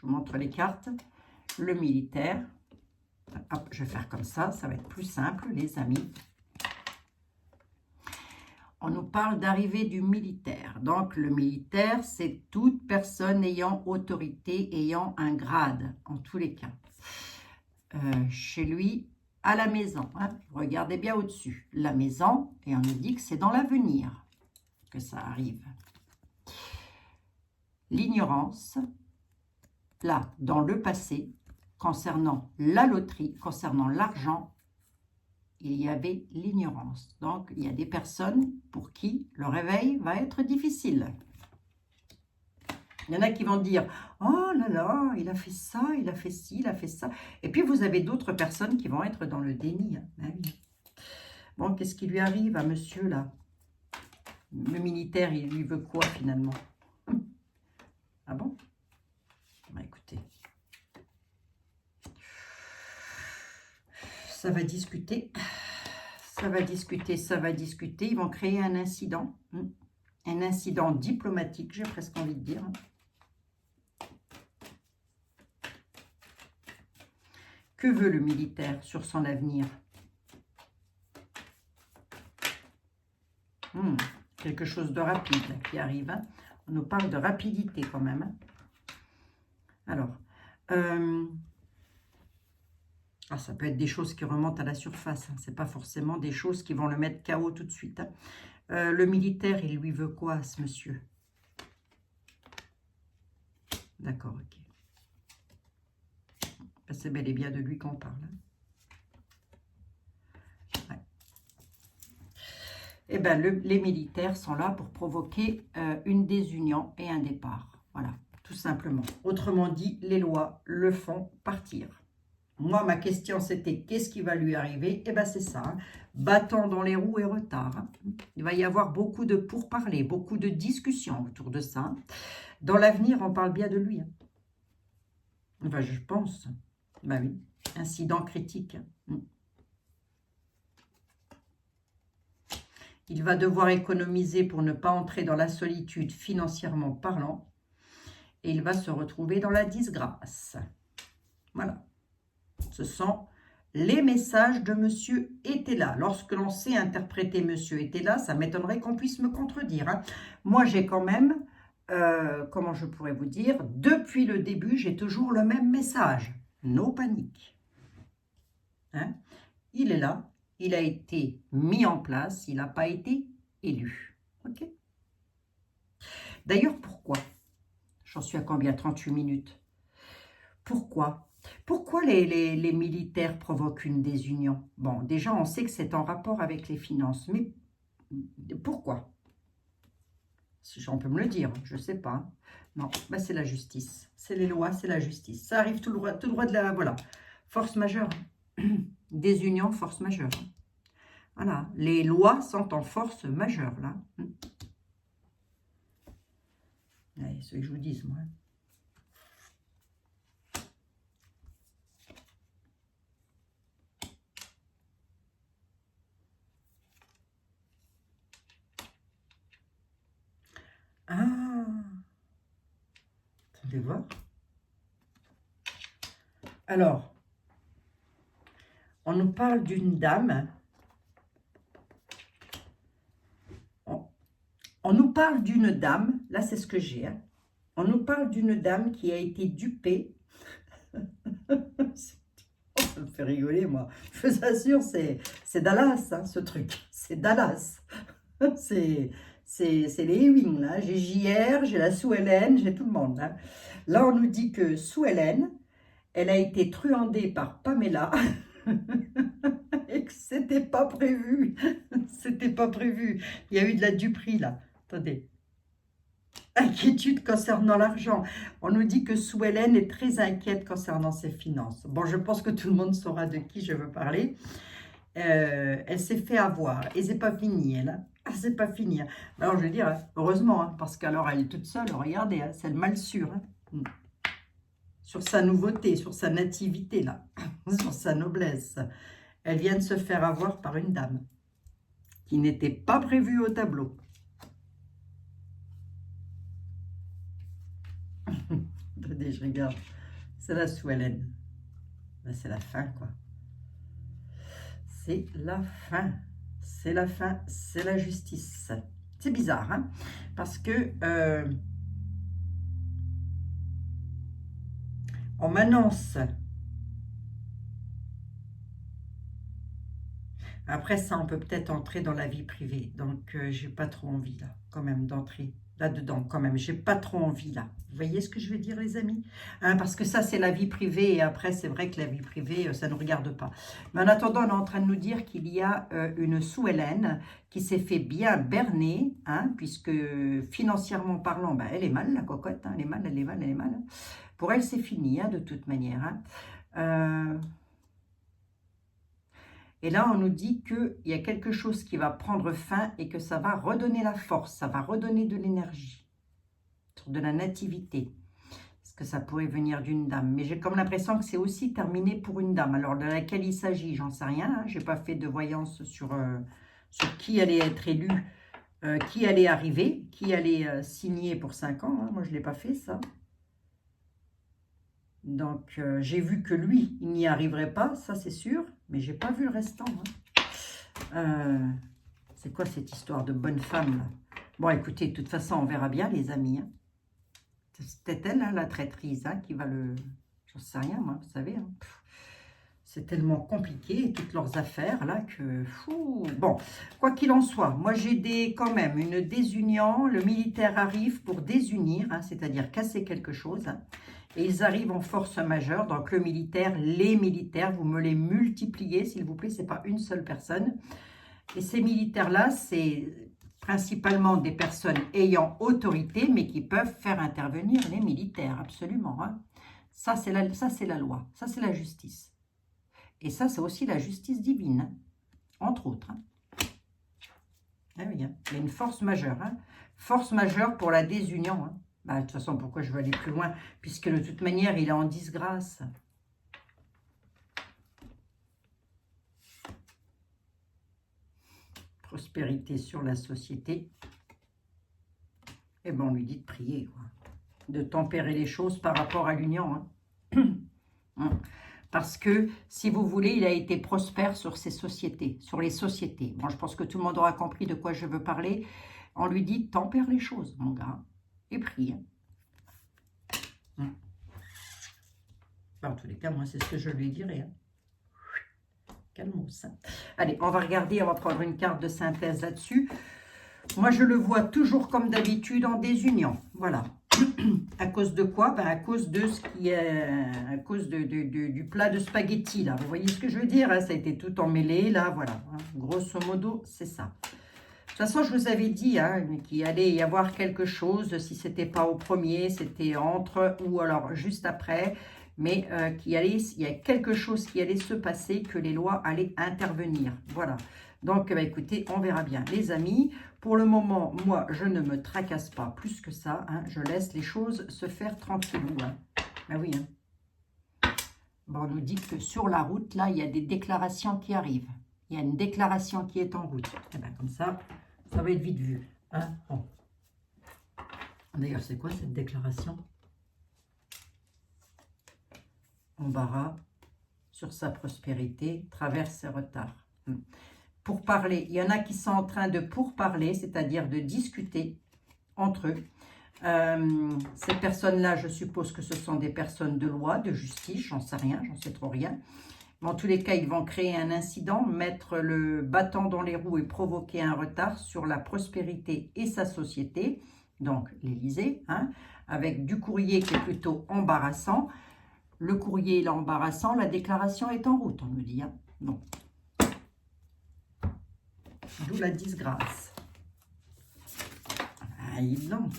vous montre les cartes. Le militaire. Hop, je vais faire comme ça va être plus simple, les amis. On nous parle d'arrivée du militaire. Donc, le militaire, c'est toute personne ayant autorité, ayant un grade, en tous les cas. Chez lui, à la maison. Hein, regardez bien au-dessus. La maison, et on nous dit que c'est dans l'avenir que ça arrive. L'ignorance, là, dans le passé, concernant la loterie, concernant l'argent, il y avait l'ignorance. Donc, il y a des personnes pour qui le réveil va être difficile. Il y en a qui vont dire « Oh là là, il a fait ça, il a fait ci, il a fait ça. » Et puis, vous avez d'autres personnes qui vont être dans le déni. Ah oui. Bon, qu'est-ce qui lui arrive à monsieur, là? Le militaire, il lui veut quoi, finalement? Ah bon? Bah, écoutez. Ça va discuter. Ça va discuter, ça va discuter. Ils vont créer un incident. Un incident diplomatique, j'ai presque envie de dire. Que veut le militaire sur son avenir? Quelque chose de rapide là, qui arrive. Hein. On nous parle de rapidité quand même. Hein. Alors, ça peut être des choses qui remontent à la surface. Hein. Ce n'est pas forcément des choses qui vont le mettre KO tout de suite. Hein. Le militaire, il lui veut quoi, ce monsieur? D'accord, ok. C'est bel et bien de lui qu'on parle. Hein. Ouais. Eh bien, les militaires sont là pour provoquer une désunion et un départ. Voilà, tout simplement. Autrement dit, les lois le font partir. Moi, ma question, c'était qu'est-ce qui va lui arriver? Eh bien, c'est ça. Hein. Bâton dans les roues et retard. Hein. Il va y avoir beaucoup de pourparlers, beaucoup de discussions autour de ça. Dans l'avenir, on parle bien de lui. Hein. Enfin, je pense. Ben oui, incident critique. Il va devoir économiser pour ne pas entrer dans la solitude financièrement parlant. Et il va se retrouver dans la disgrâce. Voilà. Ce sont les messages de monsieur était là. Lorsque l'on sait interpréter monsieur était là, ça m'étonnerait qu'on puisse me contredire. Hein. Moi, j'ai quand même, comment je pourrais vous dire, depuis le début, j'ai toujours le même message. No panique. Hein? Il est là, il a été mis en place, il n'a pas été élu. Ok. D'ailleurs, pourquoi? J'en suis à combien? 38 minutes. Pourquoi? Pourquoi les militaires provoquent une désunion? Bon, déjà, on sait que c'est en rapport avec les finances, mais pourquoi? Si on peut me le dire, je ne sais pas. Non, ben c'est la justice. C'est les lois, c'est la justice. Ça arrive tout droit de la... Voilà, force majeure. Désunion, force majeure. Voilà, les lois sont en force majeure, là. Allez, ce que je vous dise, moi. Ah, attendez voir. Alors, on nous parle d'une dame. On nous parle d'une dame, là c'est ce que j'ai. Hein. On nous parle d'une dame qui a été dupée. Ça me fait rigoler, moi. Je vous assure, c'est Dallas, hein, ce truc. C'est Dallas. C'est c'est les Ewing, là. J'ai JR, j'ai la Sue-Hélène, j'ai tout le monde. Là. Là, on nous dit que Sue-Hélène, elle a été truandée par Pamela et que c'était pas prévu. C'était pas prévu. Il y a eu de la duperie, là. Attendez. Inquiétude concernant l'argent. On nous dit que Sue-Hélène est très inquiète concernant ses finances. Bon, je pense que tout le monde saura de qui je veux parler. Elle s'est fait avoir. Et c'est pas fini, elle. Hein. Ah, c'est pas fini. Hein. Alors, je veux dire, heureusement, hein, parce qu'alors, elle est toute seule. Regardez, hein, c'est le mal sûr. Hein. Sur sa nouveauté, sur sa nativité, là. Sur sa noblesse. Elle vient de se faire avoir par une dame qui n'était pas prévue au tableau. Attendez, je regarde. C'est la Sue-Hélène. C'est la fin, quoi. C'est la fin. C'est la fin. C'est la justice. C'est bizarre, hein? Parce que on m'annonce. Après ça, on peut peut-être entrer dans la vie privée. Donc, j'ai pas trop envie, là, quand même, d'entrer là-dedans, quand même. J'ai pas trop envie, là. Vous voyez ce que je veux dire, les amis? Hein, parce que ça, c'est la vie privée. Et après, c'est vrai que la vie privée, ça ne nous regarde pas. Mais en attendant, on est en train de nous dire qu'il y a une Sue-Hélène qui s'est fait bien berner, hein, puisque financièrement parlant, ben, elle est mal, la cocotte. Hein, elle est mal, elle est mal, elle est mal. Pour elle, c'est fini, hein, de toute manière. Hein. Et là, on nous dit qu'il y a quelque chose qui va prendre fin et que ça va redonner la force, ça va redonner de l'énergie, de la nativité. Est-ce que ça pourrait venir d'une dame? Mais j'ai comme l'impression que c'est aussi terminé pour une dame. Alors, de laquelle il s'agit, j'en sais rien. Hein. Je n'ai pas fait de voyance sur qui allait être élu, qui allait arriver, qui allait signer pour 5 ans. Hein. Moi, je ne l'ai pas fait, ça. Donc, j'ai vu que lui, il n'y arriverait pas, ça c'est sûr, mais j'ai pas vu le restant. Hein. C'est quoi cette histoire de bonne femme là? Bon, écoutez, de toute façon, on verra bien, les amis. Hein. C'est peut-être elle, hein, la traîtrise, hein, qui va le... J'en sais rien, moi, vous savez. Hein. C'est tellement compliqué, toutes leurs affaires, là, que... Fou. Bon, quoi qu'il en soit, moi, j'ai quand même une désunion. Le militaire arrive pour désunir, hein, c'est-à-dire casser quelque chose. Hein. Et ils arrivent en force majeure. Donc, le militaire, les militaires, vous me les multipliez, s'il vous plaît. Ce n'est pas une seule personne. Et ces militaires-là, c'est principalement des personnes ayant autorité, mais qui peuvent faire intervenir les militaires, absolument. Hein. Ça, c'est la loi. Ça, c'est la justice. Et ça, c'est aussi la justice divine, hein, entre autres. Hein. Ah oui, hein. Il y a une force majeure. Hein. Force majeure pour la désunion. Hein. Bah, de toute façon, pourquoi je veux aller plus loin? Puisque de toute manière, il est en disgrâce. Prospérité sur la société. Et bien, on lui dit de prier, quoi. De tempérer les choses par rapport à l'union. Hein. Parce que, si vous voulez, il a été prospère sur ces sociétés, sur les sociétés. Bon, je pense que tout le monde aura compris de quoi je veux parler. On lui dit, tempère les choses, mon gars, et prie. Hein. En tous les cas, moi, c'est ce que je lui dirais. Hein. Calmos. Hein. Allez, on va regarder, on va prendre une carte de synthèse là-dessus. Moi, je le vois toujours comme d'habitude en désunion. Voilà. À cause de quoi? Ben, à cause de ce qui est, à cause du plat de spaghetti, là. Vous voyez ce que je veux dire? Hein? Ça a été tout emmêlé, là, voilà. Hein? Grosso modo, c'est ça. De toute façon, je vous avais dit hein, qu'il allait y avoir quelque chose, si ce n'était pas au premier, c'était entre ou alors juste après, mais il y a quelque chose qui allait se passer, que les lois allaient intervenir. Voilà. Donc, bah, écoutez, on verra bien. Les amis, pour le moment, moi, je ne me tracasse pas plus que ça. Hein, je laisse les choses se faire tranquillou. Hein. Ben oui. Hein. Bon, on nous dit que sur la route, là, il y a des déclarations qui arrivent. Il y a une déclaration qui est en route. Et ben, comme ça va être vite vu. Hein. Bon. D'ailleurs, c'est quoi cette déclaration? Embarras sur sa prospérité, traverse ses retards. Pour parler, il y en a qui sont en train de pourparler, c'est-à-dire de discuter entre eux. Ces personnes-là, je suppose que ce sont des personnes de loi, de justice, j'en sais rien, j'en sais trop rien. Dans tous les cas, ils vont créer un incident, mettre le bâton dans les roues et provoquer un retard sur la prospérité et sa société, donc l'Élysée, hein, avec du courrier qui est plutôt embarrassant. Le courrier est embarrassant, la déclaration est en route, on nous dit. Hein. Donc, d'où la disgrâce. Ah, donc.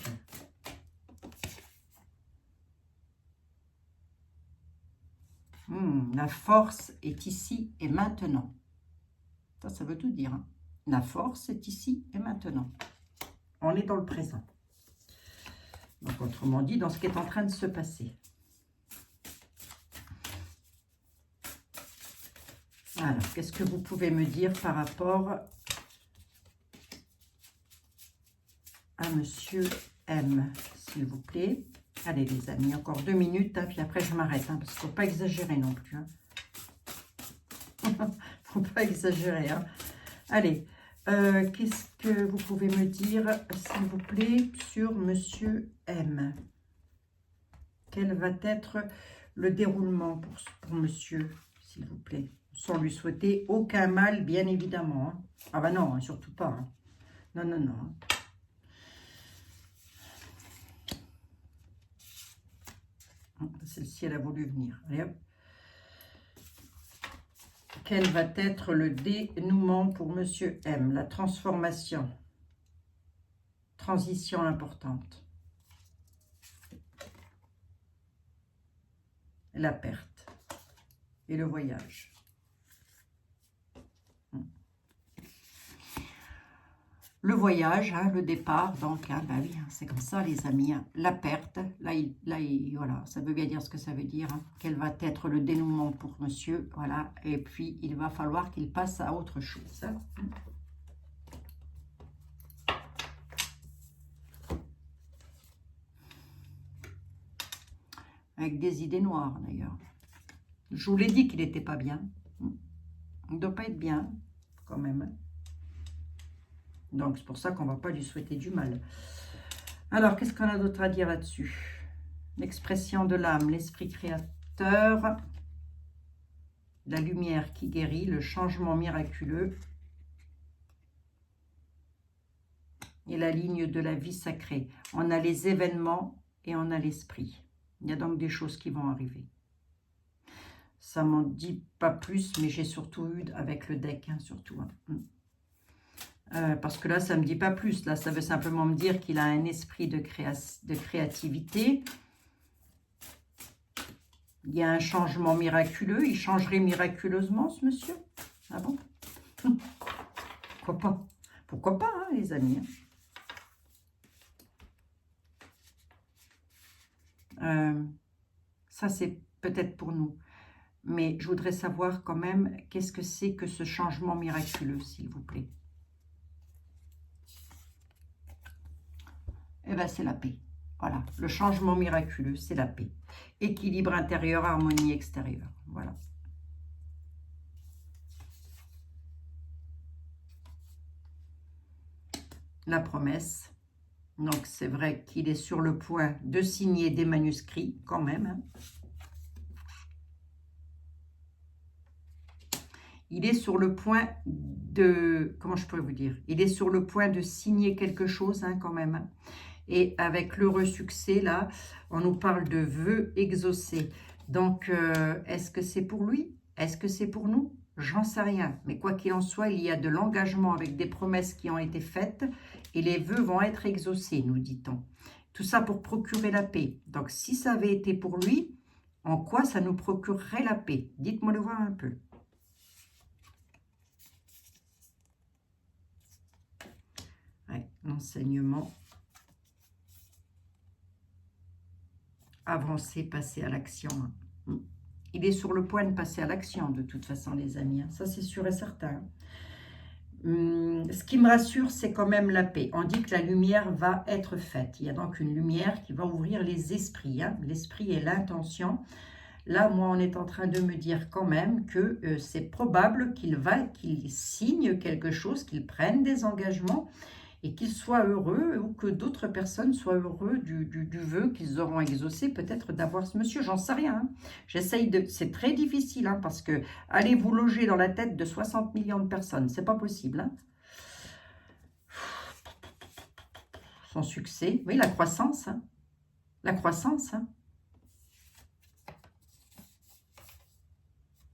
La force est ici et maintenant. Ça veut tout dire. Hein. La force est ici et maintenant. On est dans le présent. Donc, autrement dit, dans ce qui est en train de se passer. Alors, qu'est-ce que vous pouvez me dire par rapport à Monsieur M, s'il vous plaît? Allez, les amis, encore 2 minutes, hein, puis après, je m'arrête, hein, parce qu'il ne faut pas exagérer non plus. Il ne faut pas exagérer. Hein. Allez, qu'est-ce que vous pouvez me dire, s'il vous plaît, sur Monsieur M? Quel va être le déroulement pour Monsieur, s'il vous plaît? Sans lui souhaiter aucun mal, bien évidemment. Hein. Ah bah non, hein, surtout pas. Hein. Non, non, non. Hein. Celle-ci, elle a voulu venir. Allez, hop. Quel va être le dénouement pour Monsieur M? La transformation. Transition importante. La perte. Et le voyage. Le voyage, hein, le départ, donc, hein, bah oui, hein, c'est comme ça, les amis. Hein. La perte, voilà, ça veut bien dire ce que ça veut dire. Hein. Quel va être le dénouement pour monsieur, voilà. Et puis, il va falloir qu'il passe à autre chose. Hein. Avec des idées noires, d'ailleurs. Je vous l'ai dit qu'il n'était pas bien. Il ne doit pas être bien, quand même. Donc, c'est pour ça qu'on ne va pas lui souhaiter du mal. Alors, qu'est-ce qu'on a d'autre à dire là-dessus? L'expression de l'âme, l'esprit créateur, la lumière qui guérit, le changement miraculeux et la ligne de la vie sacrée. On a les événements et on a l'esprit. Il y a donc des choses qui vont arriver. Ça ne m'en dit pas plus, mais j'ai surtout eu avec le deck, hein, surtout. Hein. Parce que là, ça ne me dit pas plus. Là, ça veut simplement me dire qu'il a un esprit de créativité. Il y a un changement miraculeux. Il changerait miraculeusement, ce monsieur. Ah bon? Pourquoi pas? Pourquoi pas, hein, les amis? Ça, c'est peut-être pour nous. Mais je voudrais savoir quand même qu'est-ce que c'est que ce changement miraculeux, s'il vous plaît. Eh bien, c'est la paix. Voilà, le changement miraculeux, c'est la paix. Équilibre intérieur, harmonie extérieure. Voilà. La promesse. Donc, c'est vrai qu'il est sur le point de signer des manuscrits, quand même. Hein. Il est sur le point de... Comment je pourrais vous dire? Il est sur le point de signer quelque chose, hein, quand même. Hein. Et avec l'heureux succès, là, on nous parle de vœux exaucés. Donc, est-ce que c'est pour lui? Est-ce que c'est pour nous? J'en sais rien. Mais quoi qu'il en soit, il y a de l'engagement avec des promesses qui ont été faites. Et les vœux vont être exaucés, nous dit-on. Tout ça pour procurer la paix. Donc, si ça avait été pour lui, en quoi ça nous procurerait la paix? Dites-moi le voir un peu. Ouais, l'enseignement. Avancer, passer à l'action. Il est sur le point de passer à l'action, de toute façon, les amis. Ça, c'est sûr et certain. Ce qui me rassure, c'est quand même la paix. On dit que la lumière va être faite. Il y a donc une lumière qui va ouvrir les esprits. Hein. L'esprit et l'intention. Là, moi, on est en train de me dire quand même que c'est probable qu'il signe quelque chose, qu'il prenne des engagements et qu'ils soient heureux ou que d'autres personnes soient heureux du vœu qu'ils auront exaucé, peut-être d'avoir ce monsieur, j'en sais rien. Hein. J'essaye de... C'est très difficile, hein, parce que allez vous loger dans la tête de 60 millions de personnes, c'est pas possible. Hein. Son succès, oui, la croissance, hein. La croissance. Hein.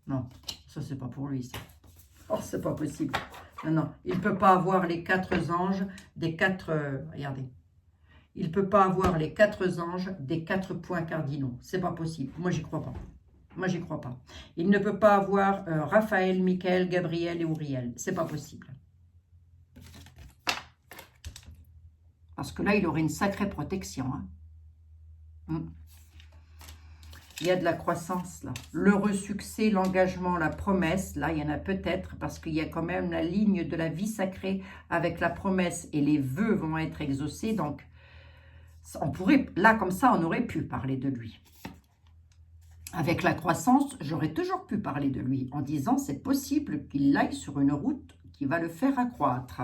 Non, ça c'est pas pour lui, ça. Oh, c'est pas possible. Non, non, il ne peut pas avoir les 4 anges des 4... regardez. Il ne peut pas avoir les 4 anges des 4 points cardinaux. C'est pas possible. Moi, j'y crois pas. Moi, j'y crois pas. Il ne peut pas avoir Raphaël, Michael, Gabriel et Uriel. C'est pas possible. Parce que là, il aurait une sacrée protection. Hein. Il y a de la croissance, là. L'heureux succès, l'engagement, la promesse. Là, il y en a peut-être parce qu'il y a quand même la ligne de la vie sacrée avec la promesse et les vœux vont être exaucés. Donc, on pourrait, là, comme ça, on aurait pu parler de lui. Avec la croissance, j'aurais toujours pu parler de lui en disant c'est possible qu'il aille sur une route qui va le faire accroître.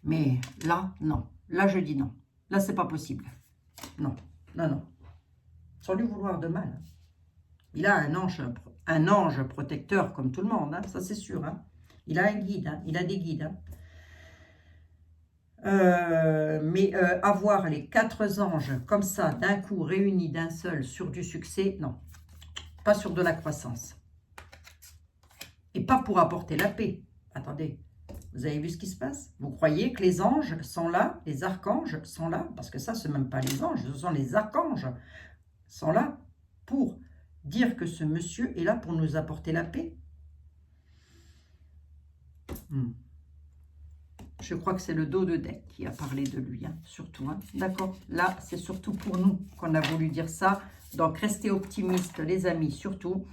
Mais là, non. Là, je dis non. Là, c'est pas possible. Non, non, non. Sans lui vouloir de mal. Il a un ange protecteur comme tout le monde, hein, ça c'est sûr. Hein. Il a un guide, hein, il a des guides. Hein. Mais avoir les 4 anges comme ça, d'un coup, réunis d'un seul, sur du succès, non. Pas sur de la croissance. Et pas pour apporter la paix. Attendez, vous avez vu ce qui se passe? Vous croyez que les anges sont là, les archanges sont là? Parce que ça, ce n'est même pas les anges, ce sont les archanges. Sont là pour dire que ce monsieur est là pour nous apporter la paix. Je crois que c'est le dos de deck qui a parlé de lui, hein, surtout. Hein. D'accord? Là, c'est surtout pour nous qu'on a voulu dire ça. Donc, restez optimistes, les amis, surtout.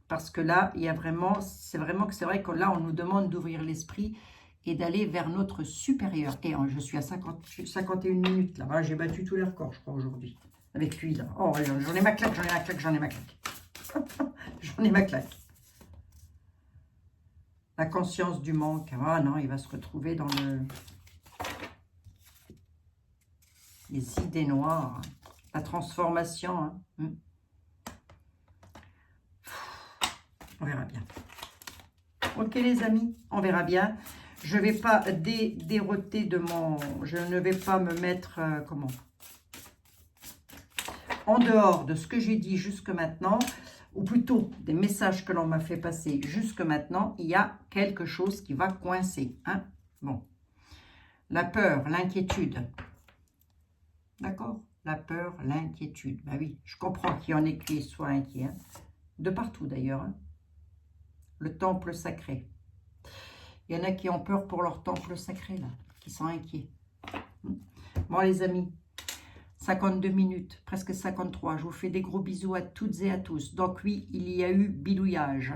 Parce que là, il y a vraiment, c'est vrai que là, on nous demande d'ouvrir l'esprit et d'aller vers notre supérieur. Et je suis à 51 minutes, là. Voilà, j'ai battu tous les records, je crois, aujourd'hui. Avec lui, là. Oh, j'en ai ma claque, j'en ai ma claque, j'en ai ma claque. J'en ai ma claque. La conscience du manque. Ah non, il va se retrouver dans les idées noires. La transformation. Hein. On verra bien. Ok les amis, on verra bien. Je ne vais pas déroter de mon... Je ne vais pas me mettre... comment? En dehors de ce que j'ai dit jusque maintenant... ou plutôt des messages que l'on m'a fait passer jusque maintenant, il y a quelque chose qui va coincer. Hein? Bon. La peur, l'inquiétude. D'accord? La peur, l'inquiétude. Ben oui, je comprends qu'il y en ait qui soient inquiets. Hein? De partout d'ailleurs. Hein? Le temple sacré. Il y en a qui ont peur pour leur temple sacré, là, qui sont inquiets. Bon les amis, 52 minutes, presque 53. Je vous fais des gros bisous à toutes et à tous. Donc oui, il y a eu bidouillage.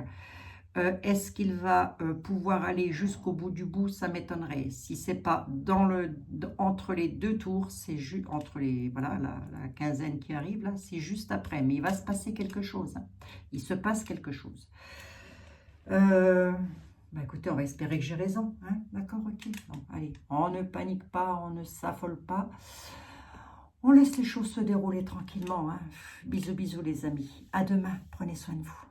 Est-ce qu'il va pouvoir aller jusqu'au bout du bout? Ça m'étonnerait. Si c'est pas entre les 2 tours, c'est juste entre les voilà la quinzaine qui arrive là, c'est juste après. Mais il va se passer quelque chose. Hein. Il se passe quelque chose. Bah écoutez, on va espérer que j'ai raison. Hein. D'accord, ok. Bon, allez, on ne panique pas, on ne s'affole pas. On laisse les choses se dérouler tranquillement. Hein. Bisous, bisous les amis. À demain. Prenez soin de vous.